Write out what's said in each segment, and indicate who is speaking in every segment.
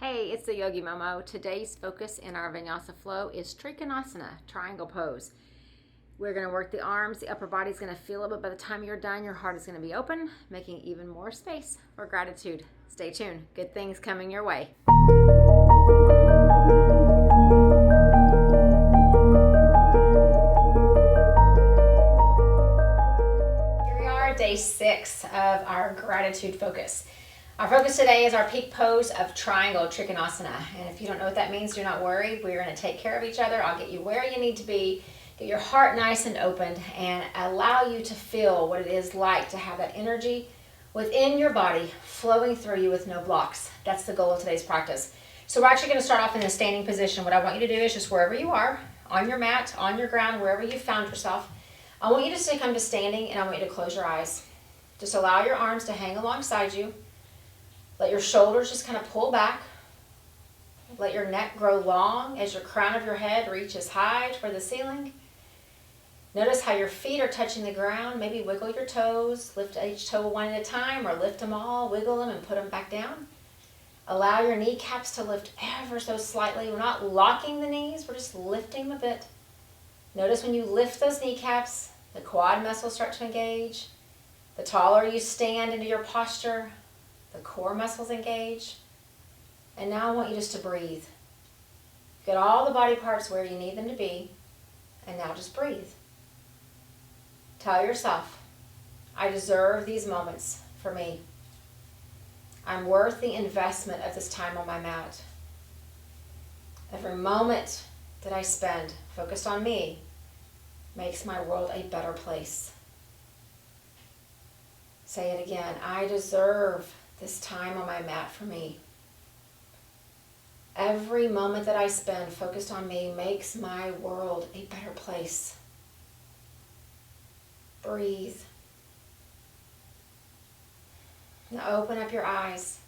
Speaker 1: Hey, it's the Yogi Momo. Today's focus in our Vinyasa Flow is Trikonasana, triangle pose. We're going to work the arms. The upper body is going to feel it, but by the time you're done, your heart is going to be open, making even more space for gratitude. Stay tuned. Good things coming your way. Here we are, day 6 of our gratitude focus. Our focus today is our peak pose of triangle Trikonasana. And if you don't know what that means, do not worry. We're going to take care of each other. I'll get you where you need to be, get your heart nice and opened, and allow you to feel what it is like to have that energy within your body flowing through you with no blocks. That's the goal of today's practice. So we're actually going to start off in a standing position. What I want you to do is just wherever you are, on your mat, on your ground, wherever you found yourself, I want you just to come to standing, and I want you to close your eyes. Just allow your arms to hang alongside you. Let your shoulders just kind of pull back. Let your neck grow long as your crown of your head reaches high toward the ceiling. Notice how your feet are touching the ground. Maybe wiggle your toes. Lift each toe one at a time, or lift them all, wiggle them, and put them back down. Allow your kneecaps to lift ever so slightly. We're not locking the knees. We're just lifting them a bit. Notice when you lift those kneecaps, the quad muscles start to engage. The taller you stand into your posture, the core muscles engage. And now I want you just to breathe. Get all the body parts where you need them to be. And now just breathe. Tell yourself, I deserve these moments for me. I'm worth the investment of this time on my mat. Every moment that I spend focused on me makes my world a better place. Say it again. I deserve this time on my mat for me. Every moment that I spend focused on me makes my world a better place. Breathe. Now open up your eyes.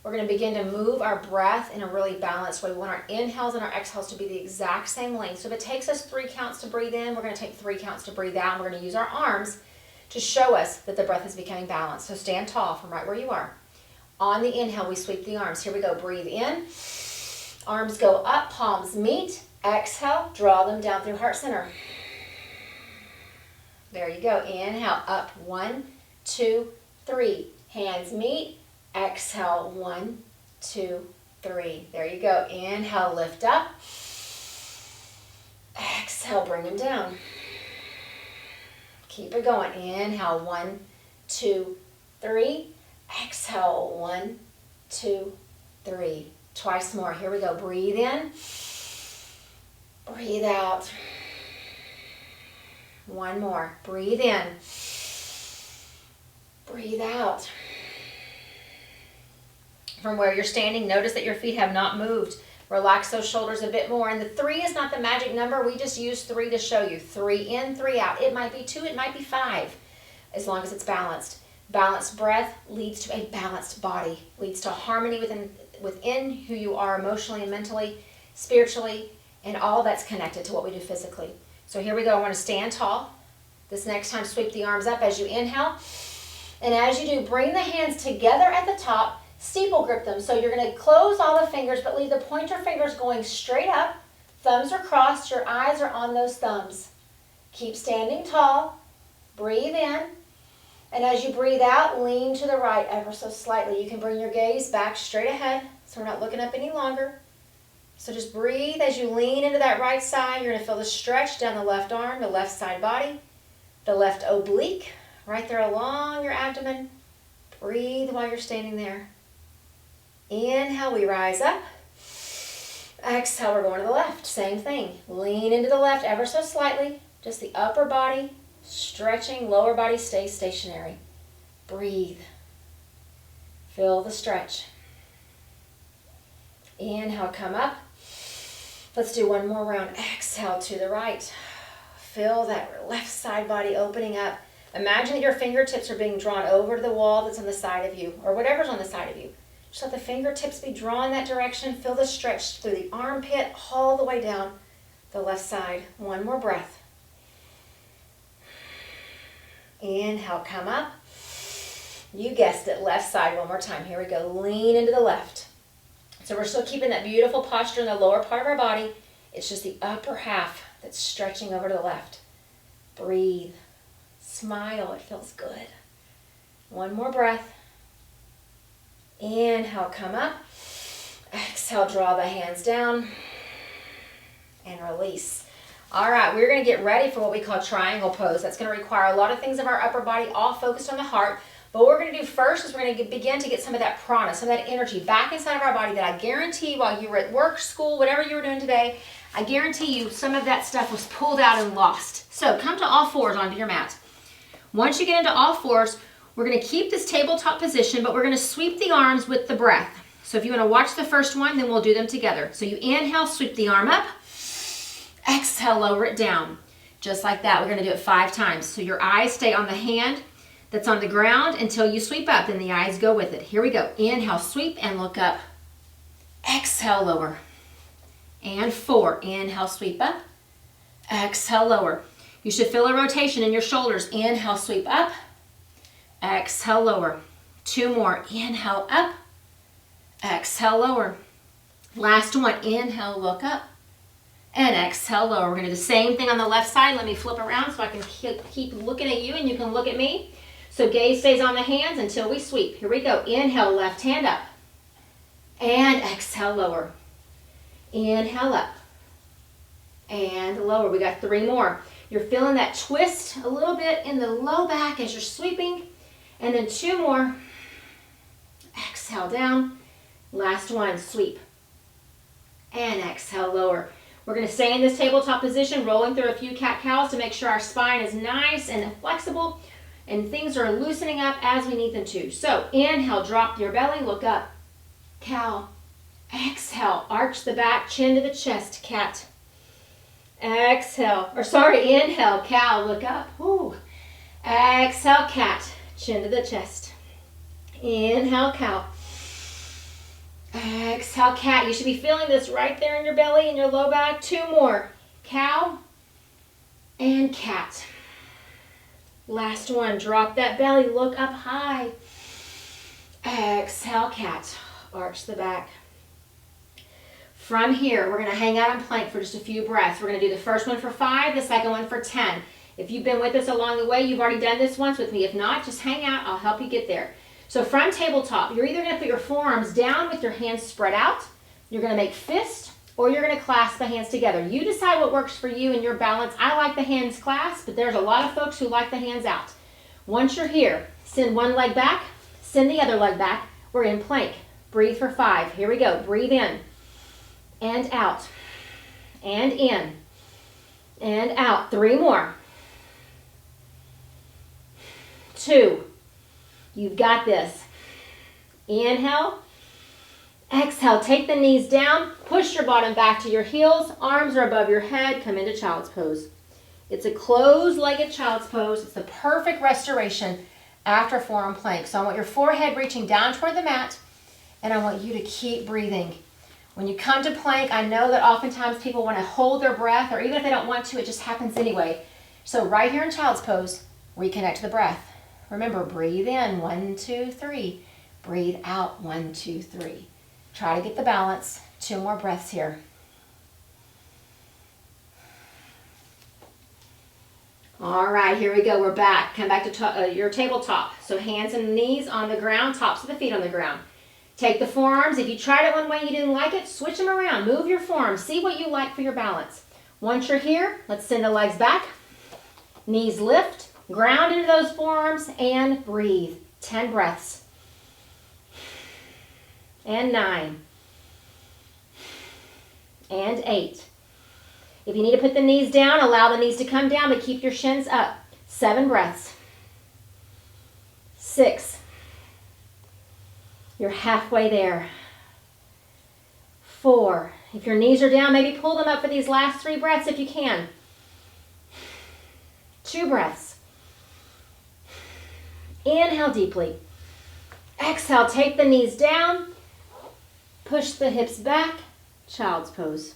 Speaker 1: We're going to begin to move our breath in a really balanced way. We want our inhales and our exhales to be the exact same length. So if it takes us 3 counts to breathe in, we're going to take 3 counts to breathe out. And we're going to use our arms to show us that the breath is becoming balanced. So stand tall from right where you are. On the inhale, we sweep the arms. Here we go. Breathe in. Arms go up, palms meet. Exhale, draw them down through heart center. There you go. Inhale, up. 1, 2, 3. Hands meet. Exhale, 1, 2, 3. There you go. Inhale, lift up. Exhale, bring them down. Keep it going. Inhale, 1, 2, 3. Exhale, 1, 2, 3. Twice more. Here we go. Breathe in. Breathe out. One more. Breathe in. Breathe out. From where you're standing, notice that your feet have not moved. Relax those shoulders a bit more. And the 3 is not the magic number. We just use 3 to show you. 3 in, 3 out. It might be 2, it might be 5, as long as it's balanced. Balanced breath leads to a balanced body, leads to harmony within who you are emotionally and mentally, spiritually, and all that's connected to what we do physically. So here we go. I want to stand tall. This next time, sweep the arms up as you inhale. And as you do, bring the hands together at the top, steeple grip them. So you're going to close all the fingers, but leave the pointer fingers going straight up. Thumbs are crossed. Your eyes are on those thumbs. Keep standing tall. Breathe in. And as you breathe out, lean to the right ever so slightly. You can bring your gaze back straight ahead, so we're not looking up any longer. So just breathe as you lean into that right side. You're going to feel the stretch down the left arm, the left side body, the left oblique, right there along your abdomen. Breathe while you're standing there. Inhale, we rise up. Exhale, we're going to the left. Same thing. Lean into the left ever so slightly. Just the upper body stretching, lower body stays stationary. Breathe. Feel the stretch. Inhale, come up. Let's do one more round. Exhale to the right. Feel that left side body opening up. Imagine that your fingertips are being drawn over to the wall that's on the side of you, or whatever's on the side of you. Just let the fingertips be drawn that direction. Feel the stretch through the armpit all the way down the left side. One more breath. Inhale, come up. You guessed it, left side one more time. Here we go. Lean into the left. So we're still keeping that beautiful posture in the lower part of our body. It's just the upper half that's stretching over to the left. Breathe. Smile. It feels good. One more breath. Inhale, come up. Exhale, draw the hands down. And release. All right, we're going to get ready for what we call triangle pose. That's going to require a lot of things of our upper body, all focused on the heart. But what we're going to do first is we're going to begin to get some of that prana, some of that energy back inside of our body that I guarantee while you were at work, school, whatever you were doing today, I guarantee you some of that stuff was pulled out and lost. So come to all fours onto your mat. Once you get into all fours, we're going to keep this tabletop position, but we're going to sweep the arms with the breath. So if you want to watch the first one, then we'll do them together. So you inhale, sweep the arm up. Exhale, lower it down. Just like that. We're going to do it 5 times. So your eyes stay on the hand that's on the ground until you sweep up, and the eyes go with it. Here we go. Inhale, sweep, and look up. Exhale, lower. And 4. Inhale, sweep up. Exhale, lower. You should feel a rotation in your shoulders. Inhale, sweep up. Exhale, lower. 2 more. Inhale, up. Exhale, lower. Last one. Inhale, look up. And exhale, lower. We're going to do the same thing on the left side. Let me flip around so I can keep looking at you and you can look at me. So gaze stays on the hands until we sweep. Here we go. Inhale, left hand up. And exhale, lower. Inhale, up. And lower. We got 3 more. You're feeling that twist a little bit in the low back as you're sweeping. And then 2 more. Exhale, down. Last one, sweep. And exhale, lower. We're going to stay in this tabletop position, rolling through a few cat-cows to make sure our spine is nice and flexible and things are loosening up as we need them to. So inhale, drop your belly, look up. Cow. Exhale, arch the back, chin to the chest, cat. Exhale, inhale, cow, look up. Ooh. Exhale, cat, chin to the chest. Inhale, cow. Exhale, cat. You should be feeling this right there in your belly and your low back. 2 more. Cow and cat. Last one. Drop that belly. Look up high. Exhale, cat. Arch the back. From here, we're going to hang out in plank for just a few breaths. We're going to do the first one for 5, the second one for 10. If you've been with us along the way, you've already done this once with me. If not, just hang out. I'll help you get there. So from tabletop, you're either going to put your forearms down with your hands spread out, you're going to make fist, or you're going to clasp the hands together. You decide what works for you and your balance. I like the hands clasped, but there's a lot of folks who like the hands out. Once you're here, send one leg back, send the other leg back. We're in plank. Breathe for 5. Here we go. Breathe in and out and in and out. 3 more. 2. You've got this. Inhale. Exhale. Take the knees down. Push your bottom back to your heels. Arms are above your head. Come into child's pose. It's a closed-legged child's pose. It's the perfect restoration after forearm plank. So I want your forehead reaching down toward the mat, and I want you to keep breathing. When you come to plank, I know that oftentimes people want to hold their breath, or even if they don't want to, it just happens anyway. So right here in child's pose, reconnect to the breath. Remember, breathe in, 1, 2, 3. Breathe out, 1, 2, 3. Try to get the balance. 2 more breaths here. All right, here we go. We're back. Come back to your tabletop. So hands and knees on the ground, tops of the feet on the ground. Take the forearms. If you tried it one way and you didn't like it, switch them around. Move your forearms. See what you like for your balance. Once you're here, let's send the legs back. Knees lift. Ground into those forearms and breathe. 10 breaths. And 9. And 8. If you need to put the knees down, allow the knees to come down, but keep your shins up. 7 breaths. 6. You're halfway there. 4. If your knees are down, maybe pull them up for these last 3 breaths if you can. 2 breaths. Inhale deeply. Exhale, take the knees down. Push the hips back. Child's pose.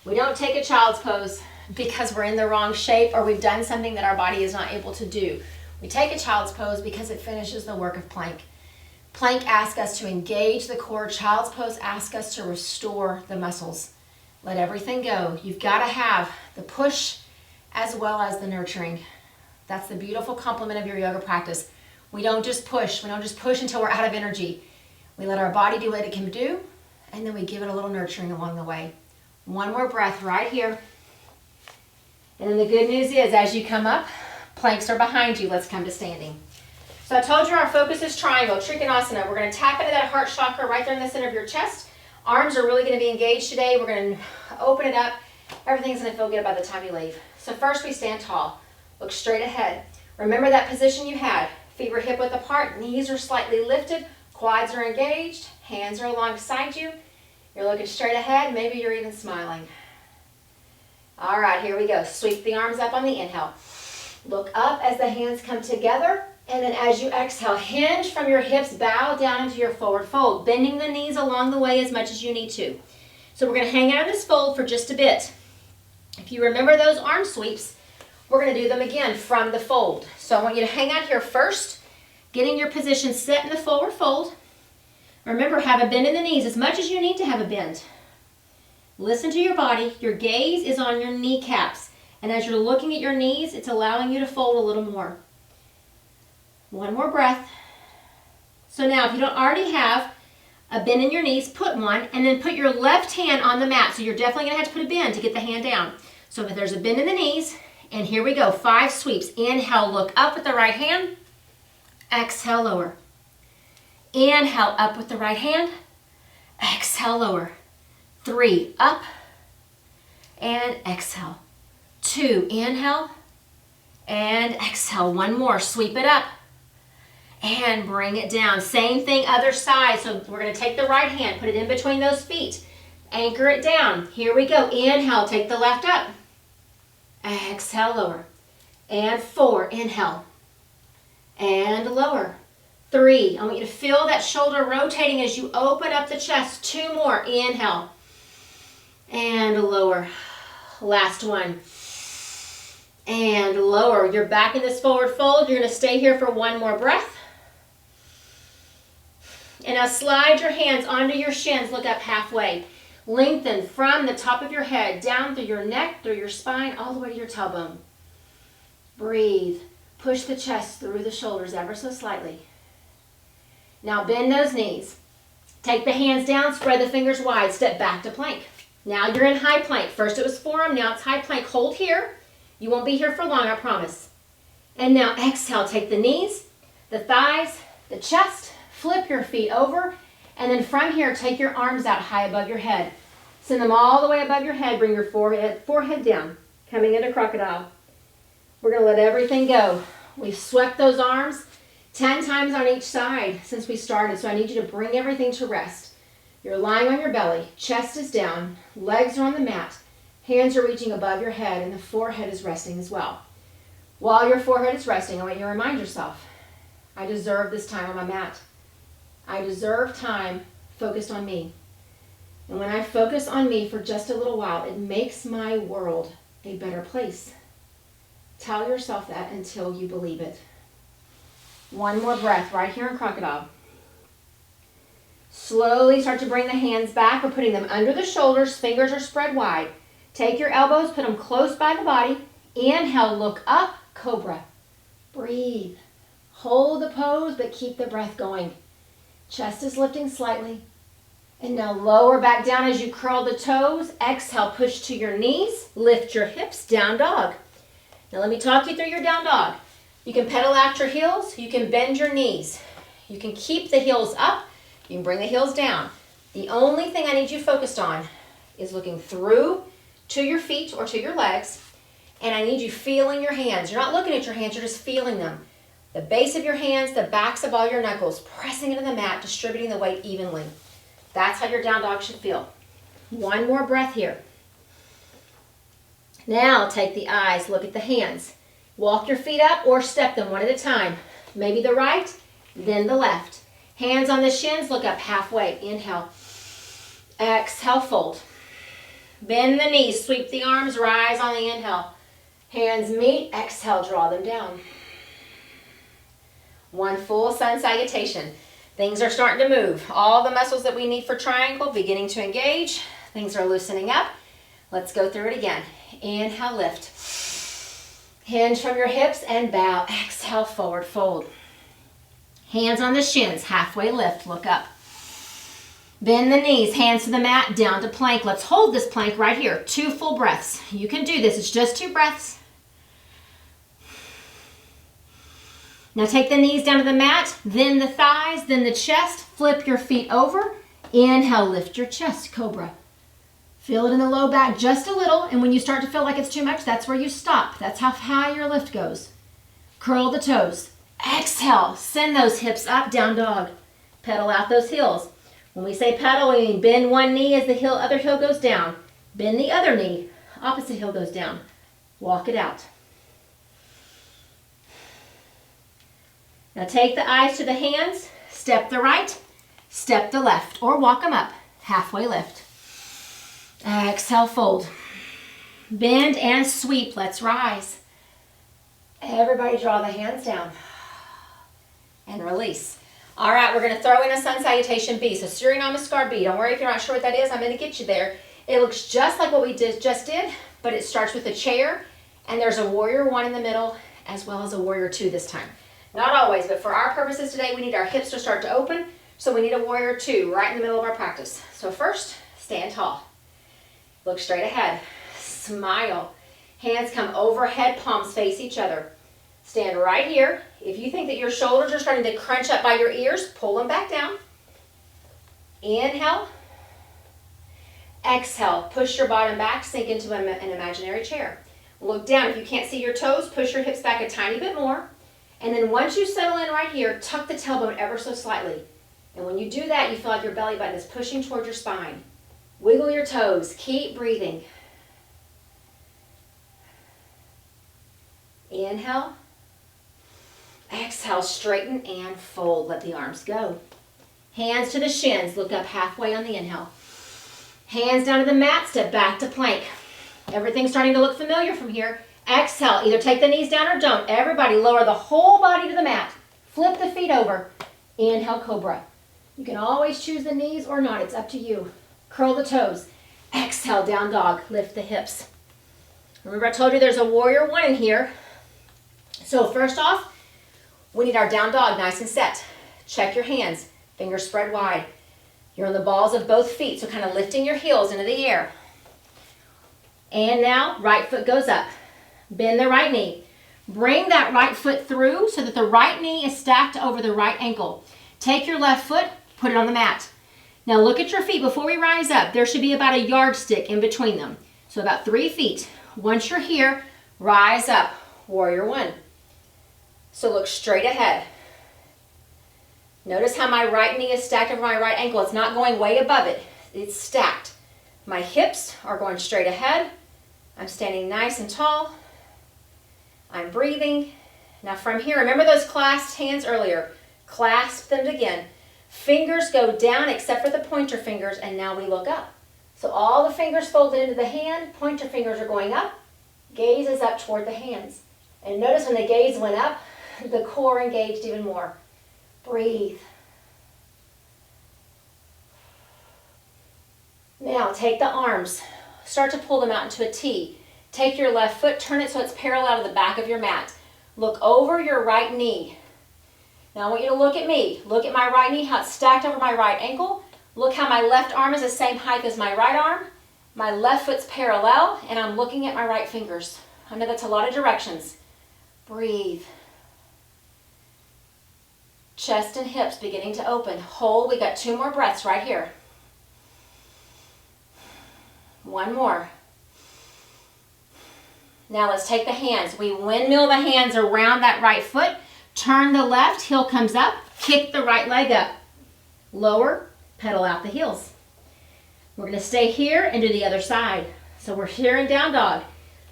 Speaker 1: We don't take a child's pose because we're in the wrong shape or we've done something that our body is not able to do. We take a child's pose because it finishes the work of plank. Plank asks us to engage the core. Child's pose asks us to restore the muscles. Let everything go. You've got to have the push as well as the nurturing. That's the beautiful complement of your yoga practice. We don't just push. We don't just push until we're out of energy. We let our body do what it can do, and then we give it a little nurturing along the way. One more breath right here. And then the good news is, as you come up, planks are behind you. Let's come to standing. So I told you our focus is triangle, Trikonasana. We're going to tap into that heart chakra right there in the center of your chest. Arms are really going to be engaged today. We're going to open it up. Everything's going to feel good by the time you leave. So first we stand tall. Look straight ahead. Remember that position you had. Feet were hip width apart. Knees are slightly lifted. Quads are engaged. Hands are alongside you. You're looking straight ahead. Maybe you're even smiling. All right, here we go. Sweep the arms up on the inhale. Look up as the hands come together. And then as you exhale, hinge from your hips, bow down into your forward fold, bending the knees along the way as much as you need to. So we're going to hang out in this fold for just a bit. If you remember those arm sweeps, we're going to do them again from the fold. So I want you to hang out here first, getting your position set in the forward fold. Remember, have a bend in the knees as much as you need to have a bend. Listen to your body. Your gaze is on your kneecaps. And as you're looking at your knees, it's allowing you to fold a little more. One more breath. So now if you don't already have a bend in your knees, put one, and then put your left hand on the mat. So you're definitely going to have to put a bend to get the hand down. So if there's a bend in the knees, and here we go, 5 sweeps. Inhale, look up with the right hand. Exhale, lower. Inhale, up with the right hand. Exhale, lower. 3, up. And exhale. 2, inhale. And exhale. One more, sweep it up. And bring it down. Same thing, other side. So we're going to take the right hand, put it in between those feet. Anchor it down. Here we go. Inhale, take the left up. Exhale, lower. And 4, inhale. And lower. 3, I want you to feel that shoulder rotating as you open up the chest. 2 more, inhale. And lower. Last one. And lower. You're back in this forward fold. You're going to stay here for one more breath. And now slide your hands onto your shins. Look up halfway. Lengthen from the top of your head down through your neck, through your spine, all the way to your tailbone. Breathe. Push the chest through the shoulders ever so slightly. Now bend those knees. Take the hands down, spread the fingers wide, step back to plank. Now you're in high plank. First it was forearm, now it's high plank. Hold here. You won't be here for long, I promise. And now exhale, take the knees, the thighs, the chest, flip your feet over, and then from here, take your arms out high above your head. Send them all the way above your head. Bring your forehead down, coming into crocodile. We're going to let everything go. We've swept those arms 10 times on each side since we started, so I need you to bring everything to rest. You're lying on your belly, chest is down, legs are on the mat, hands are reaching above your head, and the forehead is resting as well. While your forehead is resting, I want you to remind yourself, I deserve this time on my mat. I deserve time focused on me. And when I focus on me for just a little while, it makes my world a better place. Tell yourself that until you believe it. One more breath right here in crocodile. Slowly start to bring the hands back. We're putting them under the shoulders. Fingers are spread wide. Take your elbows, put them close by the body. Inhale, look up, cobra. Breathe. Hold the pose, but keep the breath going. Chest is lifting slightly. And now lower back down as you curl the toes. Exhale, push to your knees. Lift your hips, down dog. Now let me talk you through your down dog. You can pedal out your heels. You can bend your knees. You can keep the heels up. You can bring the heels down. The only thing I need you focused on is looking through to your feet or to your legs. And I need you feeling your hands. You're not looking at your hands, you're just feeling them. The base of your hands, the backs of all your knuckles, pressing into the mat, distributing the weight evenly. That's how your down dog should feel. One more breath here. Now take the eyes, look at the hands. Walk your feet up or step them one at a time. Maybe the right, then the left. Hands on the shins, look up halfway. Inhale. Exhale, fold. Bend the knees, sweep the arms, rise on the inhale. Hands meet, exhale, draw them down. One full sun salutation. Things are starting to move. All the muscles that we need for triangle beginning to engage. Things are loosening up. Let's go through it again. Inhale, lift. Hinge from your hips and bow. Exhale, forward fold. Hands on the shins, halfway lift, look up. Bend the knees, hands to the mat, down to plank. Let's hold this plank right here. 2 full breaths. You can do this, it's just 2 breaths. Now take the knees down to the mat, then the thighs, then the chest. Flip your feet over. Inhale, lift your chest, cobra. Feel it in the low back just a little, and when you start to feel like it's too much, that's where you stop. That's how high your lift goes. Curl the toes. Exhale, send those hips up, down dog. Pedal out those heels. When we say pedal, we mean bend one knee as the other heel goes down. Bend the other knee, opposite heel goes down. Walk it out. Now take the eyes to the hands, step the right, step the left, or walk them up, halfway lift. Exhale, fold. Bend and sweep, let's rise. Everybody draw the hands down and release. All right, we're gonna throw in a sun salutation B. So Surya Namaskar B. Don't worry if you're not sure what that is, I'm gonna get you there. It looks just like what we just did, but it starts with a chair, and there's a warrior 1 in the middle, as well as a warrior 2 this time. Not always, but for our purposes today, we need our hips to start to open, so we need a warrior 2 right in the middle of our practice. So first, stand tall. Look straight ahead. Smile. Hands come overhead, palms face each other. Stand right here. If you think that your shoulders are starting to crunch up by your ears, pull them back down. Inhale. Exhale. Push your bottom back, sink into an imaginary chair. Look down. If you can't see your toes, push your hips back a tiny bit more. And then once you settle in right here, tuck the tailbone ever so slightly. And when you do that, you feel like your belly button is pushing towards your spine. Wiggle your toes. Keep breathing. Inhale. Exhale, straighten and fold. Let the arms go. Hands to the shins. Look up halfway on the inhale. Hands down to the mat. Step back to plank. Everything's starting to look familiar from here. Exhale. Either take the knees down or don't. Everybody lower the whole body to the mat. Flip the feet over. Inhale, cobra. You can always choose the knees or not. It's up to you. Curl the toes. Exhale, down dog. Lift the hips. Remember I told you there's a warrior 1 in here. So first off, we need our down dog nice and set. Check your hands. Fingers spread wide. You're on the balls of both feet, so kind of lifting your heels into the air. And now, right foot goes up. Bend the right knee. Bring that right foot through so that the right knee is stacked over the right ankle. Take your left foot, put it on the mat. Now look at your feet. Before we rise up, there should be about a yardstick in between them. So about 3 feet. Once you're here, rise up. Warrior 1. So look straight ahead. Notice how my right knee is stacked over my right ankle. It's not going way above it. It's stacked. My hips are going straight ahead. I'm standing nice and tall. I'm breathing. Now from here, remember those clasped hands earlier. Clasp them again. Fingers go down except for the pointer fingers, and now we look up. So all the fingers folded into the hand, pointer fingers are going up. Gaze is up toward the hands. And notice when the gaze went up, the core engaged even more. Breathe. Now take the arms. Start to pull them out into a T. Take your left foot, turn it so it's parallel to the back of your mat. Look over your right knee. Now I want you to look at me. Look at my right knee, how it's stacked over my right ankle. Look how my left arm is the same height as my right arm. My left foot's parallel, and I'm looking at my right fingers. I know that's a lot of directions. Breathe. Chest and hips beginning to open. Hold. We got 2 more breaths right here. 1 more. Now let's take the hands. We windmill the hands around that right foot. Turn the left, heel comes up. Kick the right leg up. Lower, pedal out the heels. We're going to stay here and do the other side. So we're here in down dog.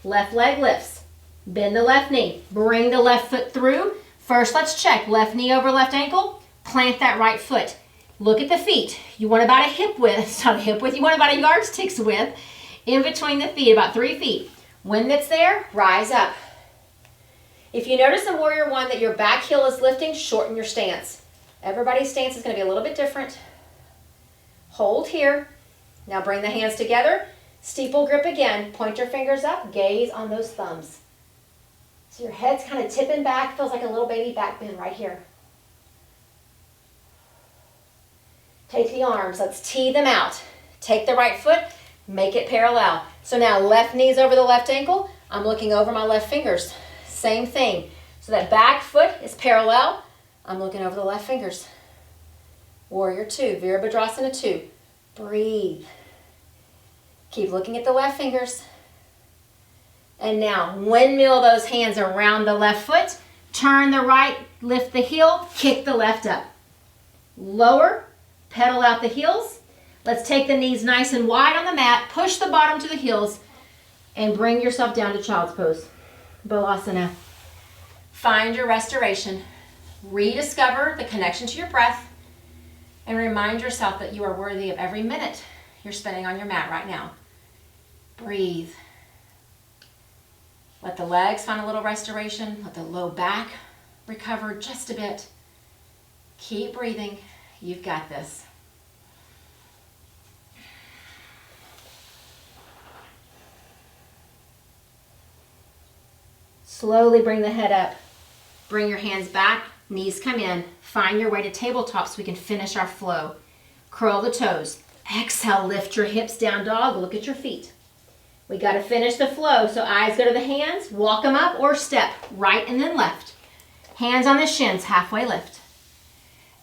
Speaker 1: Left leg lifts. Bend the left knee. Bring the left foot through. First, let's check. Left knee over left ankle. Plant that right foot. Look at the feet. You want about a hip width. It's not a hip width. You want about a yardstick's width in between the feet, about 3 feet. When that's there, rise up. If you notice in Warrior 1 that your back heel is lifting, shorten your stance. Everybody's stance is going to be a little bit different. Hold here. Now bring the hands together. Steeple grip again. Point your fingers up. Gaze on those thumbs. So your head's kind of tipping back. Feels like a little baby back bend right here. Take the arms. Let's tee them out. Take the right foot. Make it parallel. So now left knee's over the left ankle. I'm looking over my left fingers. Same thing. So that back foot is parallel. I'm looking over the left fingers. Warrior two, Virabhadrasana 2. Breathe. Keep looking at the left fingers. And now windmill those hands around the left foot. Turn the right, lift the heel, kick the left up. Lower, pedal out the heels. Let's take the knees nice and wide on the mat. Push the bottom to the heels and bring yourself down to child's pose. Balasana. Find your restoration. Rediscover the connection to your breath and remind yourself that you are worthy of every minute you're spending on your mat right now. Breathe. Let the legs find a little restoration. Let the low back recover just a bit. Keep breathing. You've got this. Slowly bring the head up. Bring your hands back, knees come in. Find your way to tabletop so we can finish our flow. Curl the toes. Exhale, lift your hips down dog. Look at your feet. We got to finish the flow, so eyes go to the hands. Walk them up or step right and then left. Hands on the shins, halfway lift.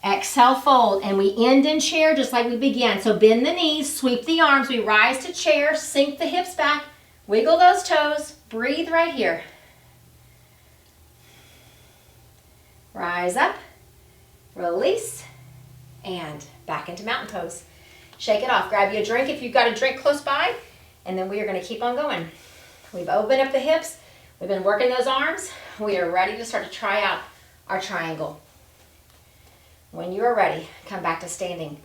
Speaker 1: Exhale, fold, and we end in chair just like we began. So bend the knees, sweep the arms. We rise to chair, sink the hips back, wiggle those toes. Breathe right here. Rise up, release, and back into mountain pose. Shake it off. Grab you a drink if you've got a drink close by, and then we are going to keep on going. We've opened up the hips. We've been working those arms. We are ready to start to try out our triangle. When you are ready, come back to standing.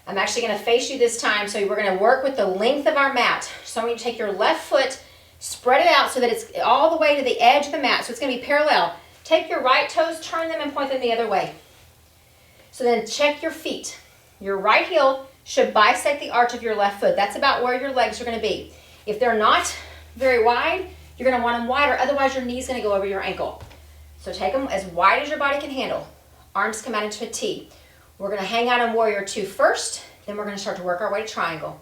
Speaker 1: I'm actually going to face you this time, so we're going to work with the length of our mat. So I'm going to take your left foot, spread it out so that it's all the way to the edge of the mat, so it's going to be parallel. Take your right toes, turn them, and point them the other way. So then check your feet. Your right heel should bisect the arch of your left foot. That's about where your legs are going to be. If they're not very wide, you're going to want them wider. Otherwise, your knee's going to go over your ankle. So take them as wide as your body can handle. Arms come out into a T. We're going to hang out in Warrior 2 first. Then we're going to start to work our way to triangle.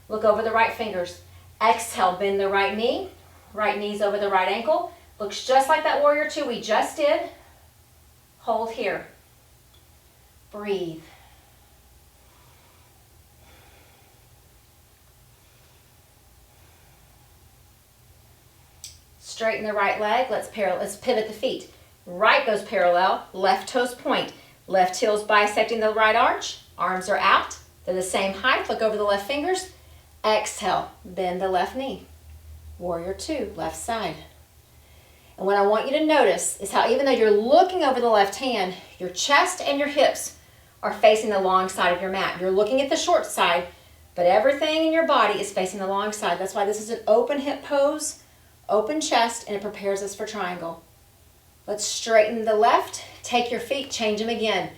Speaker 1: Look over the right fingers. Exhale, bend the right knee. Right knee's over the right ankle. Looks just like that Warrior 2 we just did. Hold here. Breathe. Straighten the right leg. Let's pivot the feet. Right goes parallel. Left toes point. Left heel's bisecting the right arch. Arms are out. They're the same height. Look over the left fingers. Exhale. Bend the left knee. Warrior 2, left side. And what I want you to notice is how even though you're looking over the left hand, your chest and your hips are facing the long side of your mat. You're looking at the short side, but everything in your body is facing the long side. That's why this is an open hip pose, open chest, and it prepares us for triangle. Let's straighten the left. Take your feet, change them again.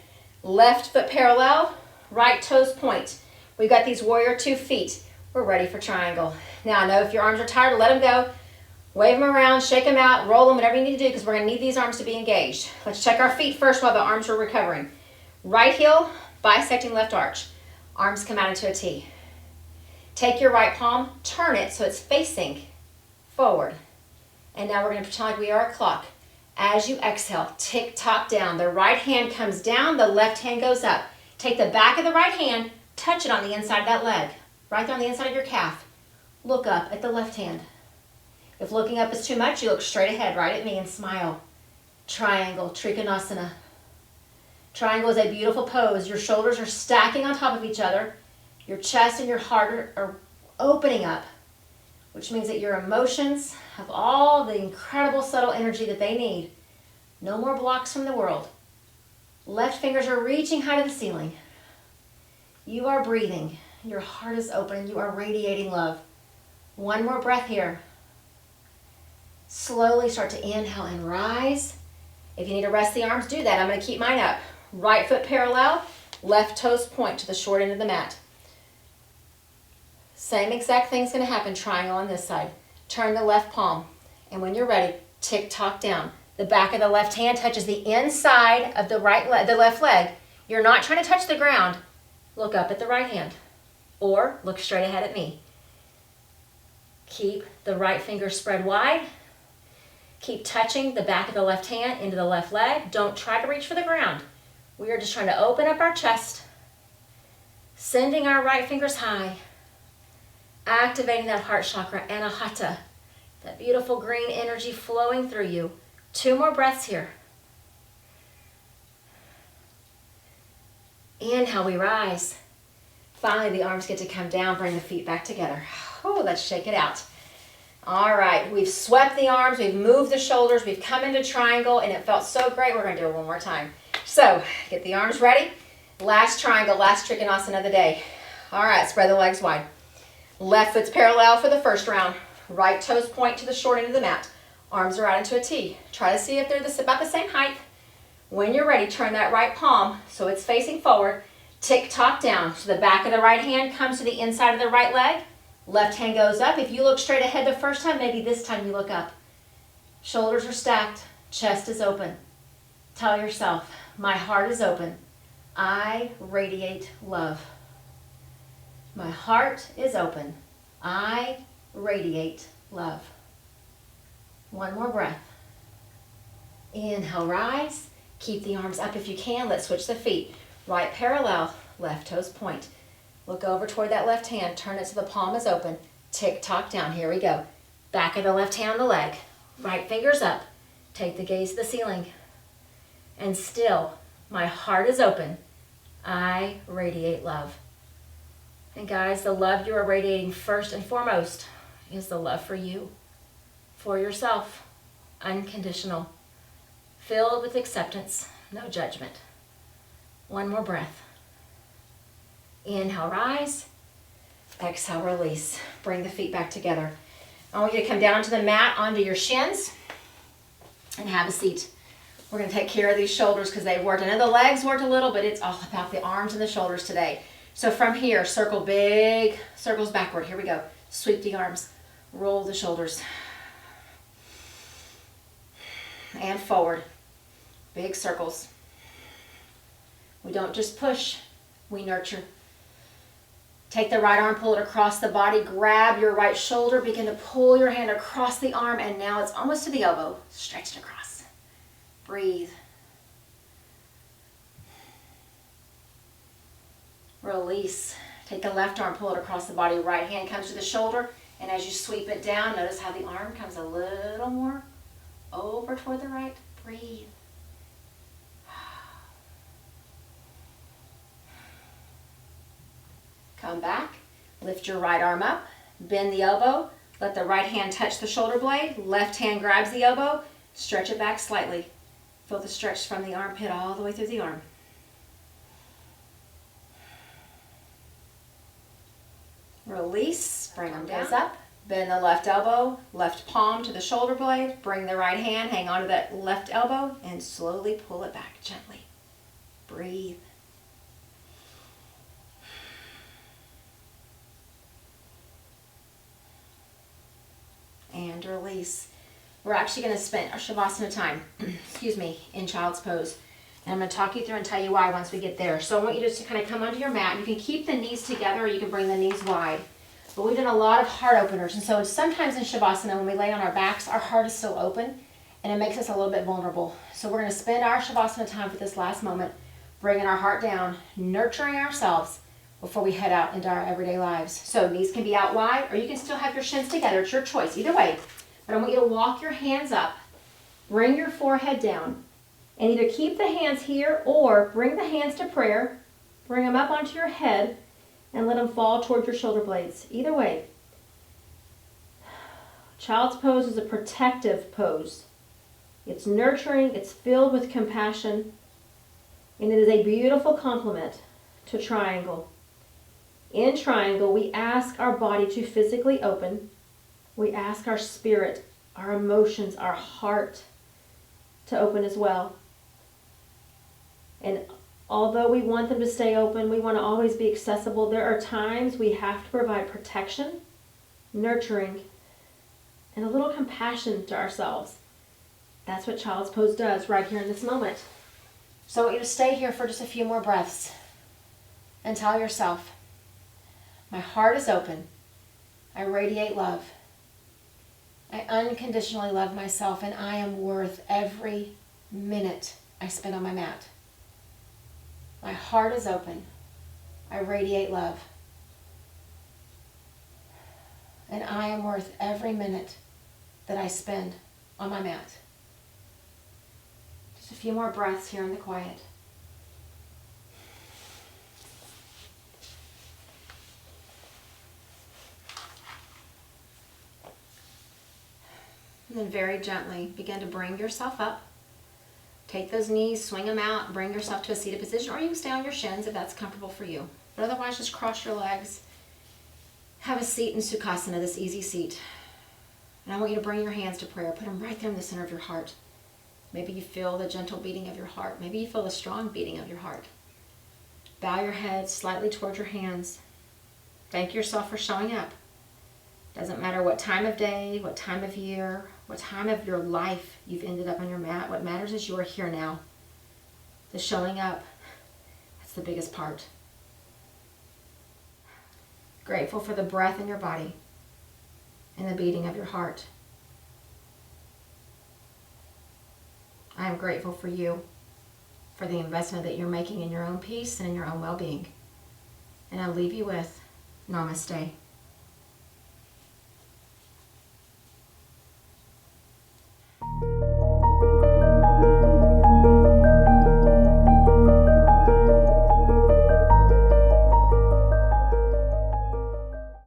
Speaker 1: Left foot parallel, right toes point. We've got these Warrior 2 feet. We're ready for triangle. Now I know if your arms are tired, let them go. Wave them around, shake them out, roll them, whatever you need to do, because we're going to need these arms to be engaged. Let's check our feet first while the arms are recovering. Right heel, bisecting left arch. Arms come out into a T. Take your right palm, turn it so it's facing forward. And now we're going to pretend like we are a clock. As you exhale, tick tock down. The right hand comes down, the left hand goes up. Take the back of the right hand, touch it on the inside of that leg, right there on the inside of your calf. Look up at the left hand. If looking up is too much, you look straight ahead, right at me, and smile. Triangle, Trikonasana. Triangle is a beautiful pose. Your shoulders are stacking on top of each other. Your chest and your heart are opening up, which means that your emotions have all the incredible subtle energy that they need. No more blocks from the world. Left fingers are reaching high to the ceiling. You are breathing. Your heart is open. You are radiating love. One more breath here. Slowly start to inhale and rise. If you need to rest the arms, do that. I'm going to keep mine up. Right foot parallel, left toes point to the short end of the mat. Same exact thing's going to happen, triangle on this side. Turn the left palm, and when you're ready, tick-tock down. The back of the left hand touches the inside of the left leg. You're not trying to touch the ground. Look up at the right hand, or look straight ahead at me. Keep the right finger spread wide. Keep touching the back of the left hand into the left leg. Don't try to reach for the ground. We are just trying to open up our chest, sending our right fingers high, activating that heart chakra, anahata, that beautiful green energy flowing through you. 2 more breaths here. Inhale, we rise. Finally, the arms get to come down, bring the feet back together. Oh, let's shake it out. All right, we've swept the arms, we've moved the shoulders, we've come into triangle, and it felt so great. We're going to do it one more time. So, get the arms ready. Last triangle, last Trikonasana of the day. All right, spread the legs wide. Left foot's parallel for the first round. Right toes point to the short end of the mat. Arms are out into a T. Try to see if they're about the same height. When you're ready, turn that right palm so it's facing forward. Tick-tock down. So the back of the right hand comes to the inside of the right leg. Left hand goes up. If you look straight ahead the first time, maybe this time you look up. Shoulders are stacked. Chest is open. Tell yourself, my heart is open. I radiate love. My heart is open. I radiate love. One more breath. Inhale, rise. Keep the arms up if you can. Let's switch the feet. Right parallel, left toes point. Look over toward that left hand. Turn it so the palm is open. Tick-tock down. Here we go. Back of the left hand on the leg. Right fingers up. Take the gaze to the ceiling. And still, my heart is open. I radiate love. And guys, the love you are radiating first and foremost is the love for you, for yourself, unconditional, filled with acceptance, no judgment. One more breath. Inhale, rise. Exhale, release. Bring the feet back together. I want you to come down to the mat, onto your shins, and have a seat. We're going to take care of these shoulders because they've worked. I know the legs worked a little, but it's all about the arms and the shoulders today. So from here, circle big circles backward. Here we go. Sweep the arms. Roll the shoulders. And forward. Big circles. We don't just push, we nurture. Take the right arm, pull it across the body. Grab your right shoulder. Begin to pull your hand across the arm, and now it's almost to the elbow. Stretch it across. Breathe. Release. Take the left arm, pull it across the body. Right hand comes to the shoulder, and as you sweep it down, notice how the arm comes a little more over toward the right. Breathe. Come back. Lift your right arm up. Bend the elbow. Let the right hand touch the shoulder blade. Left hand grabs the elbow. Stretch it back slightly. Feel the stretch from the armpit all the way through the arm. Release. Bring them down. Up. Bend the left elbow, left palm to the shoulder blade. Bring the right hand, hang on to that left elbow, and slowly pull it back gently. Breathe. And release. We're actually going to spend our Shavasana time, in Child's Pose. And I'm going to talk you through and tell you why once we get there. So I want you just to kind of come onto your mat. You can keep the knees together, or you can bring the knees wide. But we've done a lot of heart openers. And so sometimes in Shavasana, when we lay on our backs, our heart is still open, and it makes us a little bit vulnerable. So we're going to spend our Shavasana time for this last moment, bringing our heart down, nurturing ourselves before we head out into our everyday lives. So knees can be out wide, or you can still have your shins together. It's your choice, either way. But I want you to walk your hands up, bring your forehead down, and either keep the hands here or bring the hands to prayer, bring them up onto your head, and let them fall toward your shoulder blades. Either way. Child's Pose is a protective pose. It's nurturing, it's filled with compassion, and it is a beautiful complement to Triangle. In Triangle, we ask our body to physically open. We ask our spirit, our emotions, our heart to open as well. And
Speaker 2: Although we want them to stay open, we want to always be accessible, there are times we have to provide protection, nurturing, and a little compassion to ourselves. That's what child's pose does right here in this moment.
Speaker 1: So I want you to stay here for just a few more breaths and tell yourself, my heart is open. I radiate love. I unconditionally love myself, and I am worth every minute I spend on my mat. My heart is open. I radiate love. And I am worth every minute that I spend on my mat. Just a few more breaths here in the quiet. And then very gently begin to bring yourself up. Take those knees, swing them out, bring yourself to a seated position, or you can stay on your shins if that's comfortable for you. But otherwise, just cross your legs. Have a seat in Sukhasana, this easy seat. And I want you to bring your hands to prayer. Put them right there in the center of your heart. Maybe you feel the gentle beating of your heart. Maybe you feel the strong beating of your heart. Bow your head slightly towards your hands. Thank yourself for showing up. Doesn't matter what time of day, what time of year, what time of your life you've ended up on your mat. What matters is you are here now. The showing up, that's the biggest part. Grateful for the breath in your body and the beating of your heart. I am grateful for you, for the investment that you're making in your own peace and in your own well-being. And I'll leave you with Namaste.